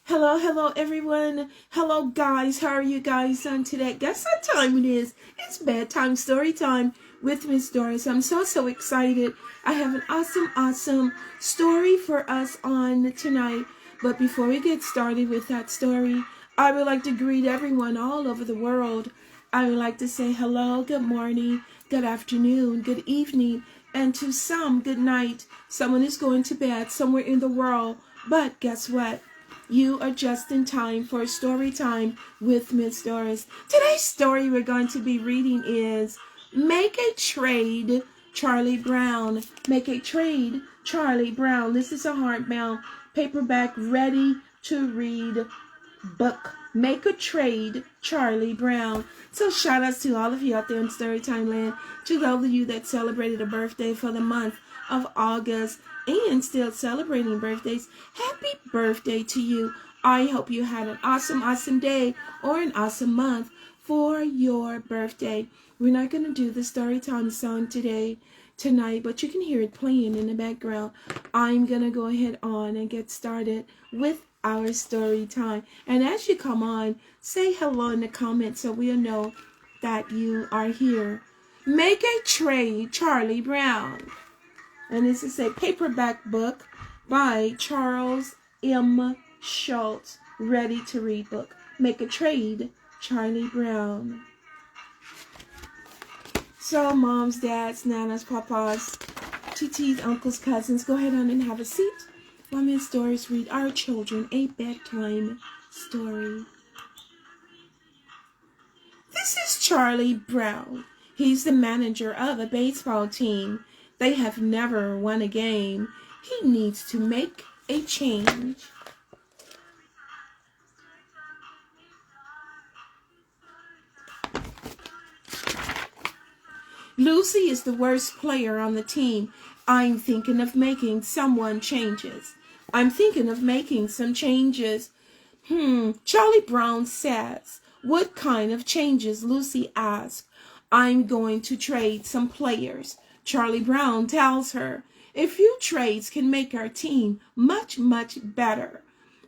Hello everyone. Hello guys. How are you guys on today? Guess what time it is? It's bedtime story time with Miss Doris. I'm so excited. I have an awesome story for us on tonight. But before we get started with that story, I would like to greet everyone all over the world. I would like to say hello, good morning, good afternoon, good evening, and to some, good night. Someone is going to bed somewhere in the world. But guess what? You are just in time for story time with Miss Doris. Today's story we're going to be reading is Make a Trade, Charlie Brown. Make a Trade, Charlie Brown. This is a hardbound paperback ready to read book. Make a Trade, Charlie Brown. So shout outs to all of you out there in Storytime Land, to those of you that celebrated a birthday for the month of August and still celebrating birthdays. Happy birthday to you. I hope you had an awesome day or an awesome month for your birthday. We're not going to do the Storytime song tonight, but you can hear it playing in the background. I'm going to go ahead on and get started with our story time. And as you come on, say hello in the comments so we'll know that you are here. Make a Trade, Charlie Brown. And this is a paperback book by Charles M. Schultz, ready to read book. Make a Trade, Charlie Brown. So moms, dads, nanas, papas, titis, uncles, cousins, go ahead on and have a seat while Miss Doris read our children a bedtime story. This is Charlie Brown. He's the manager of a baseball team. They have never won a game. He needs to make a change. Lucy is the worst player on the team. I'm thinking of making some changes. Charlie Brown says. What kind of changes? Lucy asks. I'm going to trade some players. Charlie Brown tells her, a few trades can make our team much better.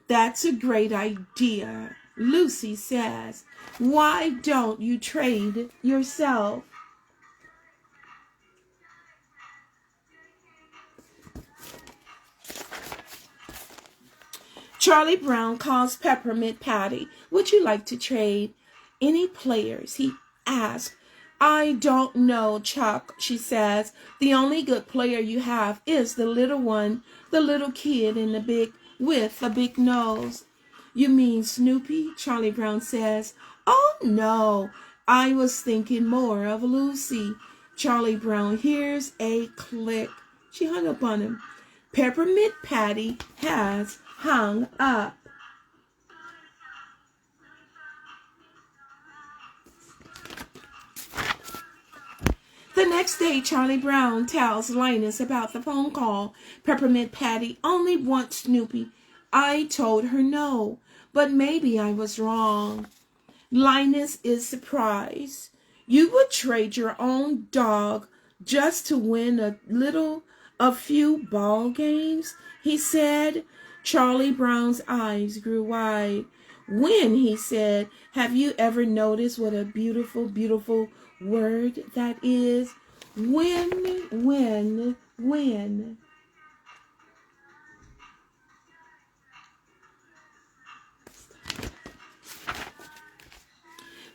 That's a great idea, Lucy says. Why don't you trade yourself? Charlie Brown calls Peppermint Patty. Would you like to trade any players? He asks. I don't know, Chuck, she says. The only good player you have is the little one, the little kid with a big nose. You mean Snoopy? Charlie Brown says. Oh, no, I was thinking more of Lucy. Charlie Brown hears a click. She hung up on him. Peppermint Patty has hung up. The next day, Charlie Brown tells Linus about the phone call. Peppermint Patty only wants Snoopy. I told her no, but maybe I was wrong. Linus is surprised. You would trade your own dog just to win a few ball games, he said. Charlie Brown's eyes grew wide. When, he said, have you ever noticed what a beautiful word that is? When.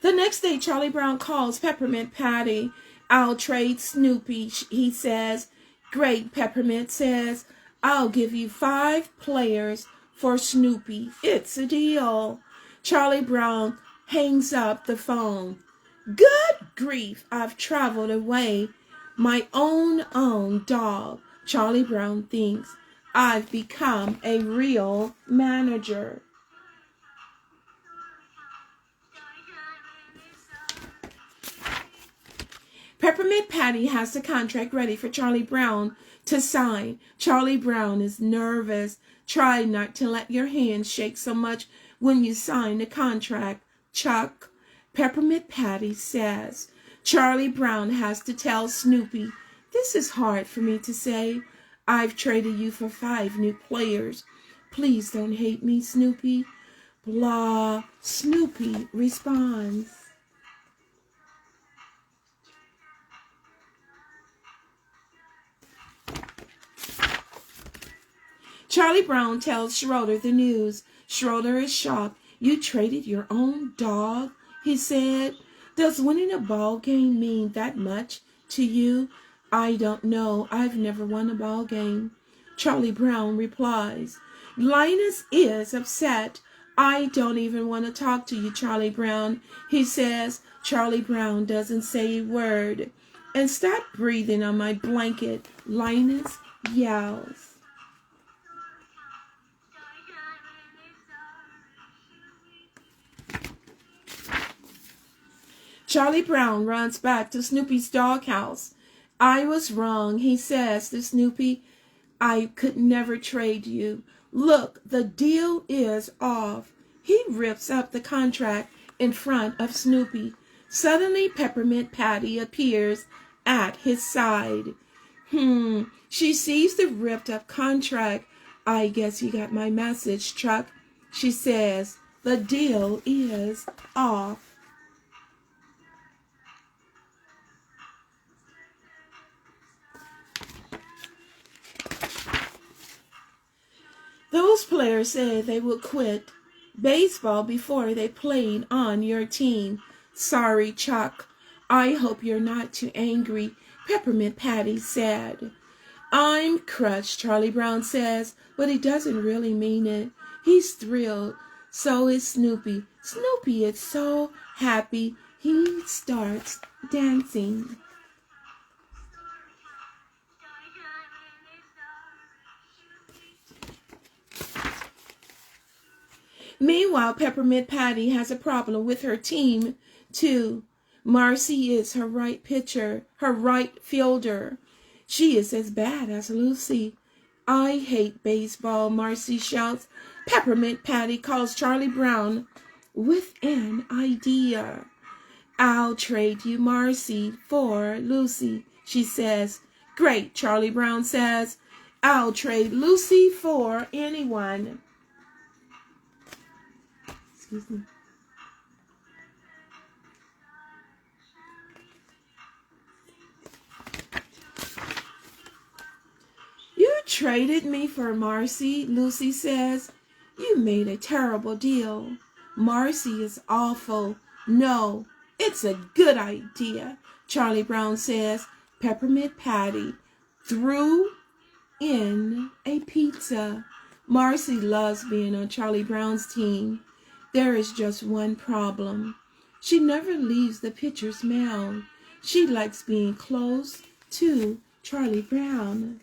The next day, Charlie Brown calls Peppermint Patty. I'll trade Snoopy, he says. Great, Peppermint says. I'll give you 5 players for Snoopy. It's a deal. Charlie Brown hangs up the phone. Good grief, I've traveled away. My own dog. Charlie Brown thinks. I've become a real manager. Peppermint Patty has the contract ready for Charlie Brown to sign. Charlie Brown is nervous. Try not to let your hands shake so much when you sign the contract, Chuck. Peppermint Patty says. Charlie Brown has to tell Snoopy, this is hard for me to say. I've traded you for 5 new players. Please don't hate me, Snoopy. Blah. Snoopy responds. Charlie Brown tells Schroeder the news. Schroeder is shocked. You traded your own dog, he said. Does winning a ball game mean that much to you? I don't know. I've never won a ball game. Charlie Brown replies. Linus is upset. I don't even want to talk to you, Charlie Brown, he says. Charlie Brown doesn't say a word. And stop breathing on my blanket, Linus yells. Charlie Brown runs back to Snoopy's doghouse. I was wrong, he says to Snoopy. I could never trade you. Look, the deal is off. He rips up the contract in front of Snoopy. Suddenly, Peppermint Patty appears at his side. She sees the ripped up contract. I guess you got my message, Chuck. She says, the deal is off. Those players said they would quit baseball before they played on your team. Sorry, Chuck. I hope you're not too angry, Peppermint Patty said. I'm crushed, Charlie Brown says, but he doesn't really mean it. He's thrilled. So is Snoopy. Snoopy is so happy he starts dancing. Meanwhile, Peppermint Patty has a problem with her team, too. Marcy is her right pitcher, her right fielder. She is as bad as Lucy. I hate baseball, Marcy shouts. Peppermint Patty calls Charlie Brown with an idea. I'll trade you Marcy for Lucy, she says. Great, Charlie Brown says. I'll trade Lucy for anyone. Excuse me. You traded me for Marcy, Lucy says. You made a terrible deal. Marcy is awful. No, it's a good idea, Charlie Brown says. Peppermint Patty threw in a pizza. Marcy loves being on Charlie Brown's team. There is just one problem. She never leaves the pitcher's mound. She likes being close to Charlie Brown.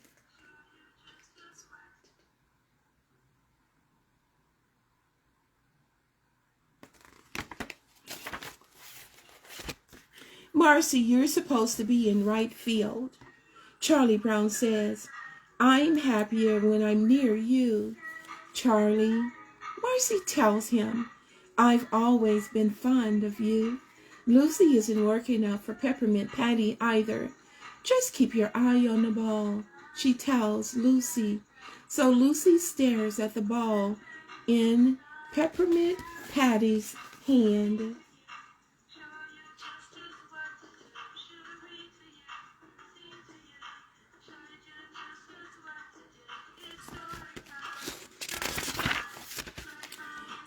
Marcy, you're supposed to be in right field. Charlie Brown says, I'm happier when I'm near you, Charlie. Marcy tells him, I've always been fond of you. Lucy isn't working out for Peppermint Patty either. Just keep your eye on the ball, she tells Lucy. So Lucy stares at the ball in Peppermint Patty's hand.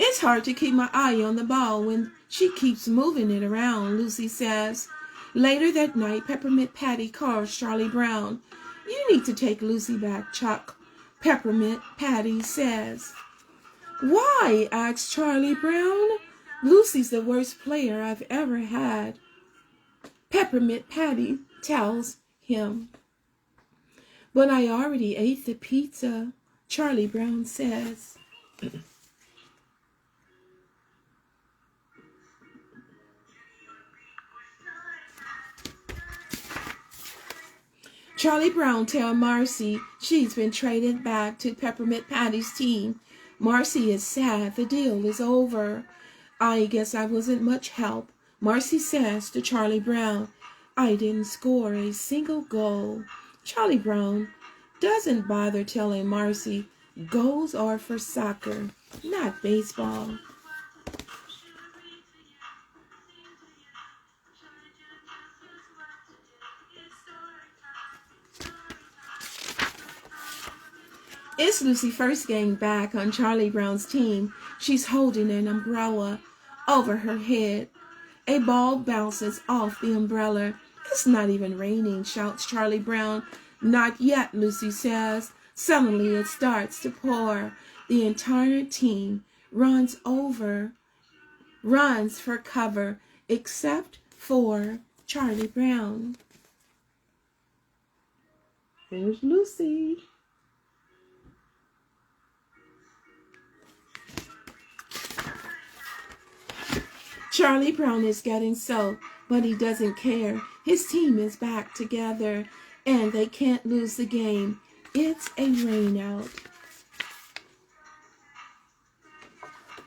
It's hard to keep my eye on the ball when she keeps moving it around, Lucy says. Later that night, Peppermint Patty calls Charlie Brown. You need to take Lucy back, Chuck, Peppermint Patty says. Why? Asks Charlie Brown. Lucy's the worst player I've ever had, Peppermint Patty tells him. But I already ate the pizza, Charlie Brown says. Charlie Brown tells Marcy she's been traded back to Peppermint Patty's team. Marcy is sad. The deal is over. I guess I wasn't much help, Marcy says to Charlie Brown. I didn't score a single goal. Charlie Brown doesn't bother telling Marcy Goals are for soccer, not baseball. It's Lucy's first game back on Charlie Brown's team. She's holding an umbrella over her head. A ball bounces off the umbrella. It's not even raining, shouts Charlie Brown. Not yet, Lucy says. Suddenly it starts to pour. The entire team runs for cover, except for Charlie Brown. There's Lucy. Charlie Brown is getting soaked, but he doesn't care. His team is back together, and they can't lose the game. It's a rain out.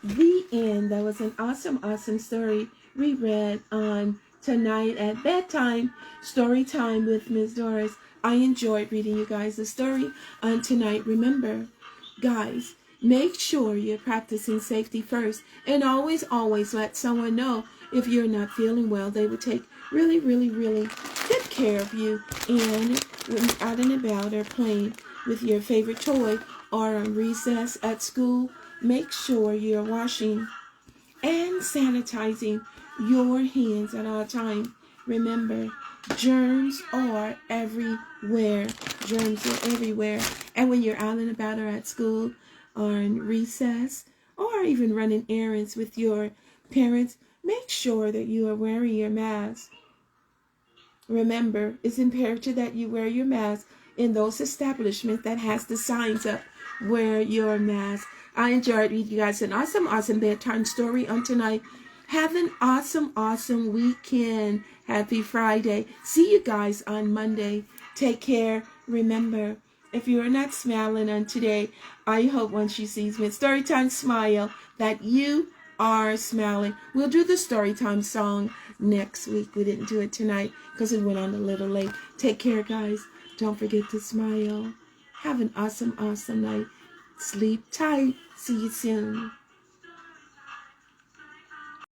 The end. That was an awesome story we read on tonight at bedtime. Story time with Miss Doris. I enjoyed reading you guys the story on tonight. Remember, guys, make sure you're practicing safety first, and always let someone know if you're not feeling well. They will take really good care of you. And when you're out and about or playing with your favorite toy or on recess at school, make sure you're washing and sanitizing your hands at all times. Remember, germs are everywhere. And when you're out and about or at school or in recess or even running errands with your parents, make sure that you are wearing your mask. Remember, it's imperative that you wear your mask in those establishments that has the signs up, wear your mask. I enjoyed reading you guys an awesome bedtime story on tonight. Have an awesome weekend. Happy Friday. See you guys on Monday. Take care. Remember, if you are not smiling on today, I hope when she sees me at Storytime Smile that you are smiling. We'll do the Storytime song next week. We didn't do it tonight because it went on a little late. Take care, guys. Don't forget to smile. Have an awesome night. Sleep tight. See you soon.